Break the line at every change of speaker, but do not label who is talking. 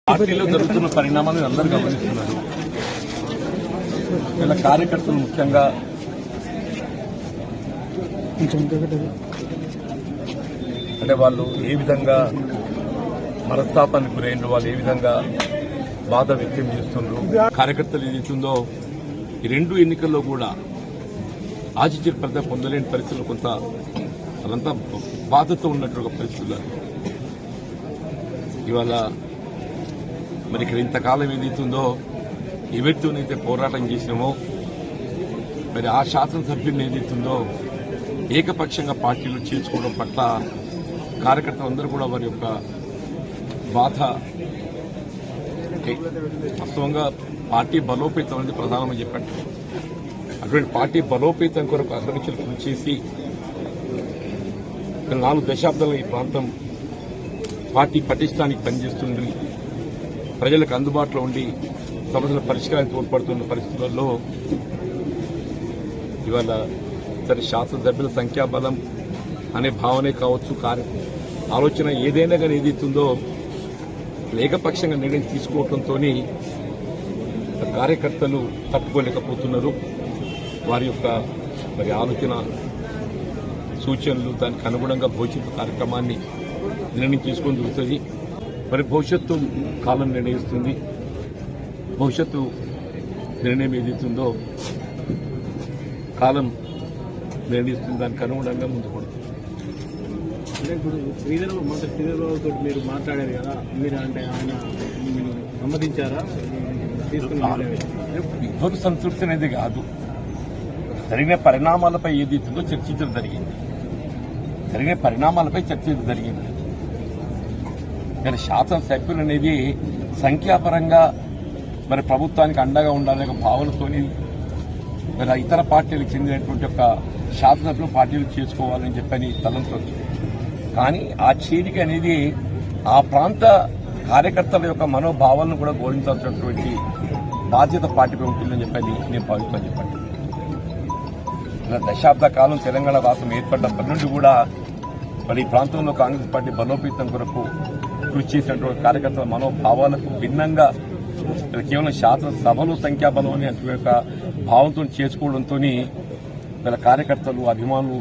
పార్టీలో జరుగుతున్న పరిణామాలను అందరూ గమనిస్తున్నారు. ఇలా కార్యకర్తలు ముఖ్యంగా అంటే వాళ్ళు ఏ విధంగా మనస్తాపానికి గురైండ్రు, వాళ్ళు ఏ విధంగా బాధ వ్యక్తం చేస్తుండ్రు, కార్యకర్తలు ఏదైతుందో ఈ రెండు ఎన్నికల్లో కూడా ఆశించిన ఫలితం పొందలేని పరిస్థితులు కొంత వాళ్ళంతా బాధతో ఉన్నట్టు పరిస్థితులు. ఇవాళ మరి ఇక్కడ ఇంతకాలం ఏదైతుందో ఎవరితోనైతే పోరాటం చేసినామో మరి ఆ శాసనసభ్యుని ఏదైతుందో ఏకపక్షంగా పార్టీలో చేర్చుకోవడం పట్ల కార్యకర్తలందరూ కూడా వారి యొక్క బాధ వాస్తవంగా పార్టీ బలోపేతం అనేది ప్రధానమని చెప్పండి. అటువంటి పార్టీ బలోపేతం కొరకు అగ్రనిక్షలు కృషి చేసి 4 దశాబ్దాల ఈ ప్రాంతం పార్టీ పటిష్టానికి పనిచేస్తుంది, ప్రజలకు అందుబాటులో ఉండి సమస్యల పరిష్కారానికి తోడ్పడుతున్న పరిస్థితులలో ఇవాళ సరే శాసనసభ్యుల సంఖ్యాబలం అనే భావనే కావచ్చు, ఆలోచన ఏదైనా కానీ ఏదైతుందో ఏకపక్షంగా నిర్ణయం తీసుకోవడంతో కార్యకర్తలు తట్టుకోలేకపోతున్నారు. వారి యొక్క మరి ఆలోచన సూచనలు దానికి అనుగుణంగా భవిష్యత్తు కార్యక్రమాన్ని నిర్ణయం తీసుకొని జరుగుతుంది. మరి భవిష్యత్తు కాలం నిర్ణయిస్తుంది. భవిష్యత్తు నిర్ణయం ఏదైతుందో కాలం నిర్ణయిస్తుంది, దానికి అనుగుణంగా ముందు పడుతుంది.
అంటే ఇప్పుడు శ్రీధర్బాబుతో మీరు మాట్లాడారు కదా, మీరు అంటే ఆయన సమ్మతించారా?
ఎవరు సంతృప్తి అనేది కాదు, జరిగిన పరిణామాలపై ఏదైతుందో చర్చించడం జరిగింది. జరిగిన పరిణామాలపై చర్చించడం జరిగింది. కానీ శాసనసభ్యులు అనేది సంఖ్యాపరంగా మరి ప్రభుత్వానికి అండగా ఉండాలనే ఒక భావనతోని మరి ఇతర పార్టీలకు చెందినటువంటి ఒక శాసనసభ్యులు పార్టీలు చేసుకోవాలని చెప్పని తలంచవచ్చు. కానీ ఆ చేరిక అనేది ఆ ప్రాంత కార్యకర్తల యొక్క మనోభావాలను కూడా గౌరవించాల్సినటువంటి బాధ్యత పార్టీపై ఉంటుందని చెప్పని నేను భావిస్తాను. చెప్పండి, దశాబ్ద కాలం తెలంగాణ రాష్ట్రం ఏర్పడినప్పటి నుండి కూడా మరి ఈ ప్రాంతంలో కాంగ్రెస్ పార్టీ బలోపేతం కొరకు కృషి చేసినటువంటి కార్యకర్తల మనోభావాలకు భిన్నంగా కేవలం శాసనసభలు సంఖ్యాబలం అనే యొక్క భావంతో చేసుకోవడంతో వీళ్ళ కార్యకర్తలు అభిమానులు